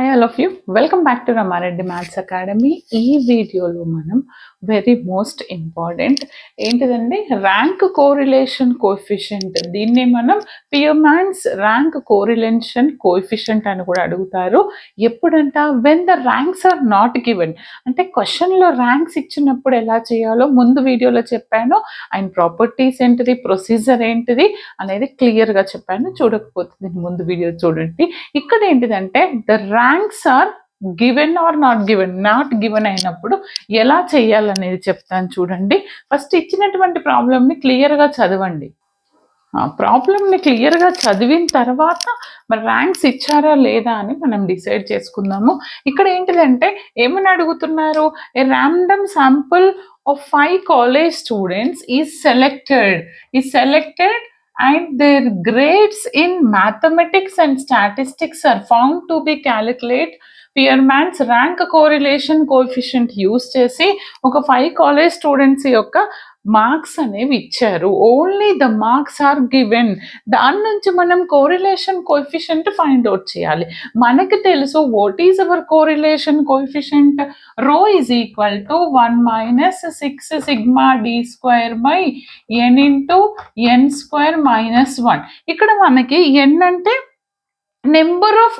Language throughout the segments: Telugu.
Hi all of you, welcome back to Ramareddy Maths Academy. ఈ వీడియోలో మనం వెరీ మోస్ట్ ఇంపార్టెంట్ ఏంటిదండి, ర్యాంక్ కోరిలేషన్ కోఎఫిషియంట్. దీన్ని మనం పియర్మాన్స్ ర్యాంక్ కోరిలేషన్ కోఎఫిషియంట్ అని కూడా అడుగుతారు. ఎప్పుడంట, when the ranks are not given. అంటే క్వశ్చన్లో ర్యాంక్స్ ఇచ్చినప్పుడు ఎలా చేయాలో ముందు వీడియోలో చెప్పాను. అండ్ ప్రాపర్టీస్ ఏంటిది, ప్రొసీజర్ ఏంటిది అనేది క్లియర్గా చెప్పాను. చూడకపోతే దీని ముందు వీడియో చూడండి. ఇక్కడ ఏంటిదంటే the ranks are given are not given. Not given అయినప్పుడు ఎలా చేయాలనేది చెప్తాను చూడండి. ఫస్ట్ ఇచ్చినటువంటి ప్రాబ్లమ్ని క్లియర్గా చదవండి. ప్రాబ్లమ్ని క్లియర్గా చదివిన తర్వాత మరి ర్యాంక్స్ ఇచ్చారా లేదా అని మనం డిసైడ్ చేసుకుందాము. ఇక్కడ ఏంటిదంటే ఏమని అడుగుతున్నారు, ఏ random sample of 5 college students is selected and their grades in mathematics and statistics are found to be calculate Spearman's rank correlation coefficient use చేసి ఒక 5 కాలేజ్ స్టూడెంట్స్ యొక్క మార్క్స్ అనేవి ఇచ్చారు. Only the marks are given. దాని నుంచి మనం కోరిలేషన్ కోఎఫిషియంట్ ఫైండ్ అవుట్ చేయాలి. మనకి తెలుసు what is our correlation coefficient, rho is equal to 1 minus 6 sigma D square by n into n square minus 1. ఇక్కడ మనకి ఎన్ అంటే నెంబర్ ఆఫ్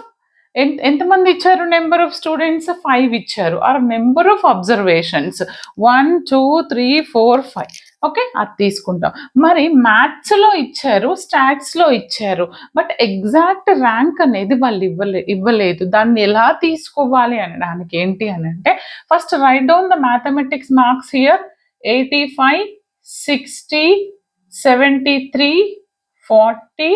ఎంతమంది ఇచ్చారు, నెంబర్ ఆఫ్ స్టూడెంట్స్ 5 ఇచ్చారు. Are number of observations 1 2 3 4 5. Okay, అది తీసుకుంటాం. మరి మ్యాథ్స్లో ఇచ్చారు, స్టాట్స్లో ఇచ్చారు, బట్ ఎగ్జాక్ట్ ర్యాంక్ అనేది వాళ్ళు ఇవ్వలేదు. దాన్ని ఎలా తీసుకోవాలి అనడానికి ఏంటి అని అంటే, first right down the mathematics marks here. 85 60 73 40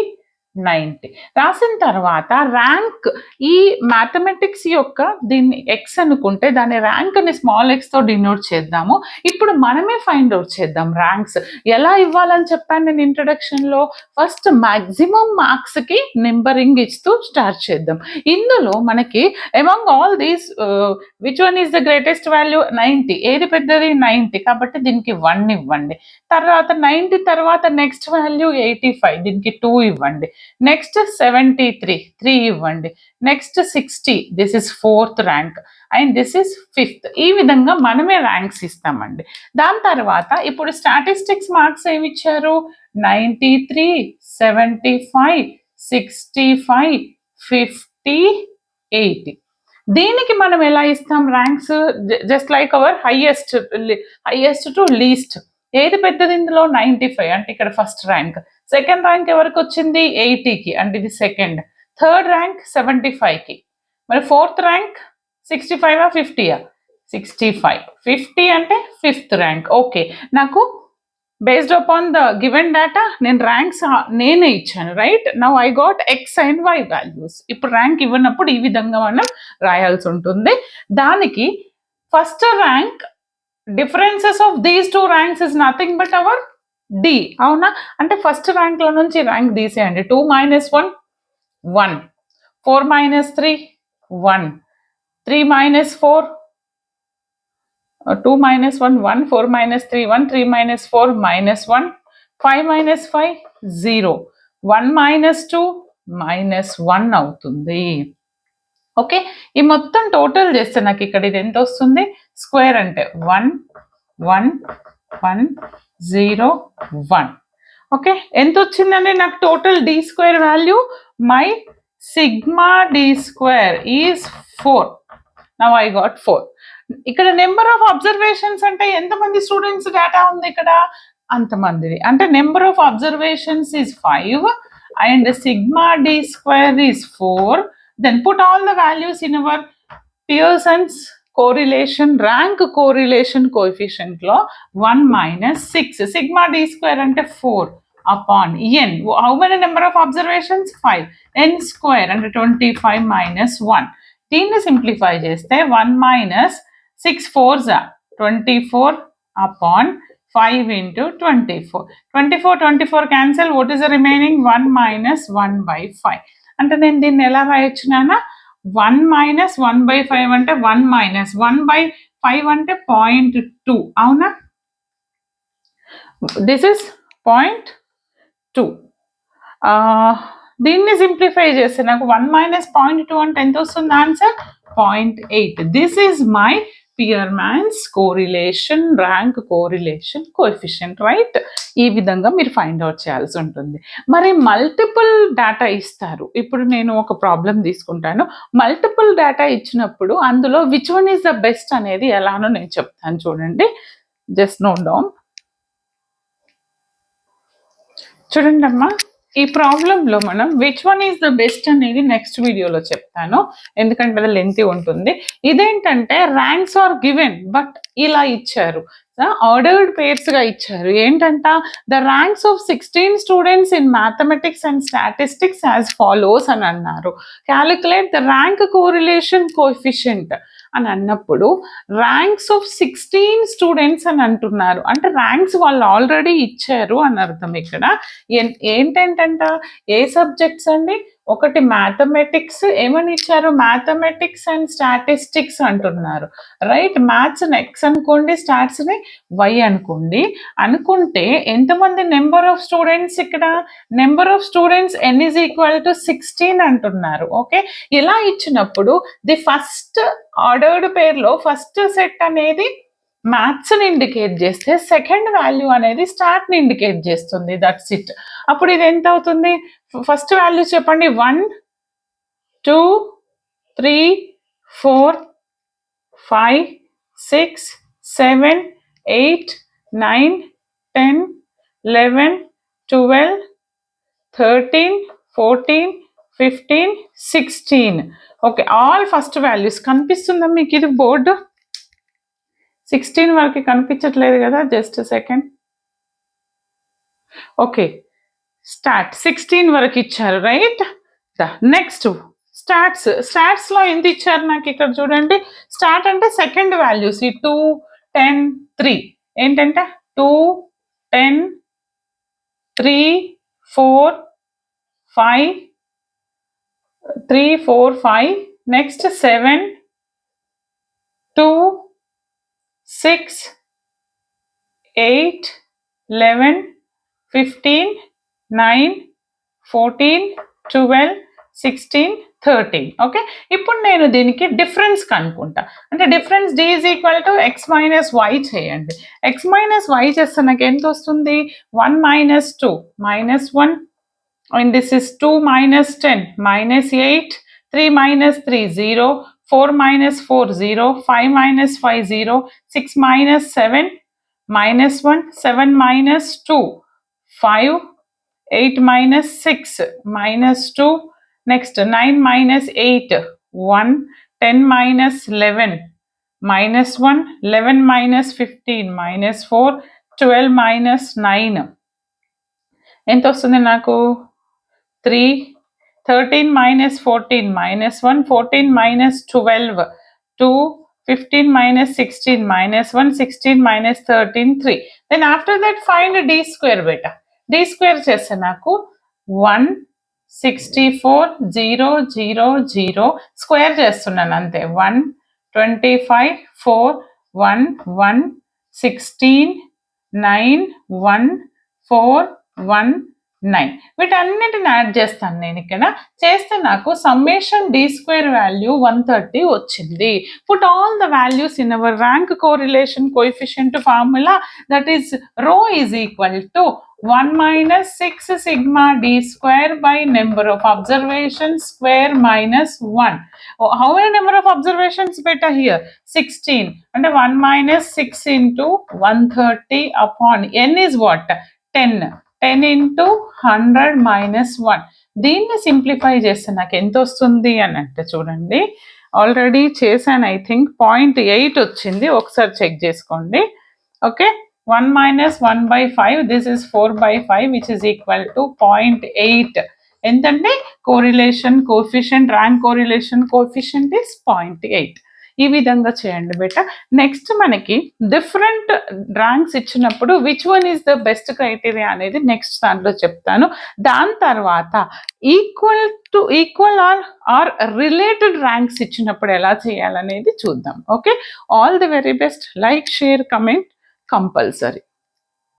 90 రాసిన తర్వాత ర్యాంక్, ఈ మ్యాథమెటిక్స్ యొక్క దీన్ని ఎక్స్ అనుకుంటే దాని ర్యాంక్ని స్మాల్ ఎక్స్తో డినోట్ చేద్దాము. ఇప్పుడు మనమే ఫైండ్ అవుట్ చేద్దాం ర్యాంక్స్. ఎలా ఇవ్వాలని చెప్పాను నేను ఇంట్రడక్షన్లో. ఫస్ట్ మ్యాక్సిమం మార్క్స్కి నెంబరింగ్ ఇస్తూ స్టార్ట్ చేద్దాం. ఇందులో మనకి among all these which one is the greatest value, 90. ఏది పెద్దది, 90. కాబట్టి దీనికి 1 ఇవ్వండి. తర్వాత 90 తర్వాత నెక్స్ట్ వాల్యూ 85, దీనికి 2 ఇవ్వండి. నెక్స్ట్ 73, 3 ఇవ్వండి. Next 60, this is 4th rank and this is 5th. ఈ విధంగా మనమే ర్యాంక్స్ ఇస్తామండి. దాని తర్వాత ఇప్పుడు స్టాటిస్టిక్స్ మార్క్స్ ఏమి ఇచ్చారు, 93 75 65 50 80. దీనికి మనం ఎలా ఇస్తాం ranks, just like our highest to least. ఏది పెద్దది ఇందులో, 95 అంటే ఇక్కడ ఫస్ట్ ర్యాంక్. సెకండ్ ర్యాంక్ ఎవరికి వచ్చింది, 80కి అంటే ఇది సెకండ్. Third rank 75కి. మరి ఫోర్త్ ర్యాంక్ 65 50 65 50 అంటే 5th ర్యాంక్. ఓకే, నాకు based upon the given data నేను ర్యాంక్స్ నేనే ఇచ్చాను, right. Now I got X and Y values. ఇప్పుడు ర్యాంక్ ఇవ్వనప్పుడు ఈ విధంగా మనం రాయాల్సి ఉంటుంది. దానికి first rank differences of these 2 ranks is nothing but our D. అవునా, అంటే ఫస్ట్ ర్యాంక్లో నుంచి ర్యాంక్ తీసేయండి. 2 minus 1 1, 4 minus 3 1, 3 minus 4 2 minus 1 1, 4 minus 3 1, 3 minus 4 minus 1, 5 minus 5 0, 1 minus 2 minus 1 అవుతుంది. ఓకే, ఈ మొత్తం టోటల్ చేస్తే నాకు ఇక్కడ ఇది ఎంత వస్తుంది, స్క్వేర్ అంటే 1 1 1 0 1. ఓకే, ఎంత వచ్చిందండి నాకు total D square value, my sigma D square is 4. Now I got 4. ఇక్కడ నెంబర్ ఆఫ్ అబ్జర్వేషన్స్ అంటే ఎంతమంది స్టూడెంట్స్ డేటా ఉంది ఇక్కడ, అంతమందిది. అంటే number of observations is 5 and sigma D square is 4. Then put all the values in our Pearson's correlation rank correlation coefficient law. 1 minus 6 sigma d square ante 4 upon n. How many number of observations, 5. N square ante 25 minus 1. దీన్ని సింప్లిఫై చేస్తే 1 minus 6 4s 24 upon 5 into 24. 24 cancel. What is the remaining, 1 minus 1 by 5. అంటే నేను దీన్ని ఎలా రాయొచ్చు నాన్న, 1 మైనస్ 1 బై 5 అంటే 1 మైనస్ 1 బై 5 అంటే 0.2. అవునా, దిస్ ఇస్ 0.2. దీన్ని సింప్లిఫై చేస్తే నాకు 1 మైనస్ 0.2 అంటే ఎంత వస్తుంది answer 0.8. This is my Spearman's correlation rank correlation coefficient, right? ఈ విధంగా మీరు ఫైండ్ అవుట్ చేయాల్సి ఉంటుంది. మరి మల్టిపుల్ డేటా ఇస్తారు. ఇప్పుడు నేను ఒక ప్రాబ్లం తీసుకుంటాను. మల్టిపుల్ డేటా ఇచ్చినప్పుడు అందులో which one is the best అనేది ఎలానో నేను చెప్తాను చూడండి. Just note down. చూడండి అమ్మా, ఈ ప్రాబ్లంలో మనం which one is the best అనేది నెక్స్ట్ వీడియోలో చెప్తాను, ఎందుకంటే అది లెంతీ ఉంటుంది. ఇదేంటంటే ర్యాంక్స్ ఆర్ గివెన్, బట్ ఇలా ఇచ్చారు, ఆర్డర్డ్ పేర్స్గా ఇచ్చారు. ఏంటంట, the ranks of 16 students in mathematics and statistics as follows అని అన్నారు. Calculate the rank correlation coefficient అని అన్నప్పుడు ర్యాంక్స్ ఆఫ్ 16 స్టూడెంట్స్ అని అంటున్నారు, అంటే ర్యాంక్స్ వాళ్ళు ఆల్రెడీ ఇచ్చారు అని అర్థం. ఇక్కడ ఏంటంట, ఏ సబ్జెక్ట్స్ అండి? ఒకటి మ్యాథమెటిక్స్, ఏమని ఇచ్చారు? మ్యాథమెటిక్స్ అండ్ స్టాటిస్టిక్స్ అంటున్నారు, రైట్? మ్యాథ్స్ని ఎక్స్ అనుకోండి, స్టాట్స్ని వై అనుకోండి. అనుకుంటే ఎంతమంది నెంబర్ ఆఫ్ స్టూడెంట్స్? ఇక్కడ number of students n is equal to 16 అంటున్నారు. ఓకే, ఇలా ఇచ్చినప్పుడు ది ఫస్ట్ ఆర్డర్డ్ పేర్లో ఫస్ట్ సెట్ అనేది మ్యాథ్స్ని ఇండికేట్ చేస్తే సెకండ్ వాల్యూ అనేది స్టార్ట్ని ఇండికేట్ చేస్తుంది. That's it. అప్పుడు ఇది ఎంత అవుతుంది? ఫస్ట్ వాల్యూ చెప్పండి. 1 2 3 4 5 6 7 8 9 10 11 12 13 14 15 16. Okay, all first values. కనిపిస్తుందా మీకు ఇది బోర్డు? 16 వరకు కనిపించట్లేదు కదా, జస్ట్ సెకండ్. ఓకే, స్టార్ట్ 16 వరకు ఇచ్చారు, రైట్? నెక్స్ట్ స్టాట్స్లో ఎంత ఇచ్చారు నాకు ఇక్కడ చూడండి. స్టార్ట్ అంటే సెకండ్ వాల్యూస్, ఈ 2 10 3. ఏంటంటే 2 10 3 4 5 3 4 5. నెక్స్ట్ 7 2 6 8 11 15 9 14 12 16 13. ఓకే, ఇప్పుడు నేను దీనికి డిఫరెన్స్ కనుక్కుంటా. అంటే difference d is equal to X minus Y చేయండి. ఎక్స్ మైనస్ వై చేస్తే నాకు ఎంత వస్తుంది? 1 minus 2 minus 1, and this is 2 minus 10 minus 8, 3 minus 3 0, 4 minus 4 0, 5 minus 5 0, 6 minus 7 minus 1, 7 minus 2 5, 8 minus 6 minus 2, next 9 minus 8 1, 10 minus 11 minus 1, 11 minus 15 minus 4, 12 minus 9. ఎంత వస్తుంది నాకు? 3. 13 minus 14 minus 1, 14 minus 12 2, 15 minus 16 minus 1, 16 minus 13 3. Then after that find d square beta. d square చేస్తే నాకు 164 0 0 0 స్క్వేర్ చేస్తున్నాను అంతే. 1 25 4 1 1 16 9 1 4 1 9. వీటన్నిటిని యాడ్ చేస్తాను నేను. ఇక్కడ చేస్తే నాకు సమ్మేషన్ d స్క్వేర్ వాల్యూ 130 వచ్చింది. Put all the values in our rank correlation coefficient formula, that is రో is equal to 1 minus 6 sigma d square by number of observations square minus 1. How many number of observations beta here? 16. And 1 minus 6 into 130 upon n is what? 10. 10 into 100 minus 1. దీన్ని సింప్లిఫై చేస్తే నాకు ఎంత వస్తుంది అని అంటే చూడండి, ఆల్రెడీ చేశాను, ఐ థింక్ 0.8 వచ్చింది. ఒకసారి చెక్ చేసుకోండి. Okay, 1 minus 1 by 5, this is 4 by 5, which is equal to 0.8. ఎంతంటే correlation coefficient, rank correlation coefficient is 0.8. ఈ విధంగా చేయండి బేటా. నెక్స్ట్ మనకి డిఫరెంట్ ర్యాంక్స్ ఇచ్చినప్పుడు which one is the best criteria అనేది నెక్స్ట్ దాంట్లో చెప్తాను. దాని తర్వాత ఈక్వల్ ఆర్ రిలేటెడ్ ర్యాంక్స్ ఇచ్చినప్పుడు ఎలా చేయాలనేది చూద్దాం. Okay, all the very best. Like, share, comment compulsory.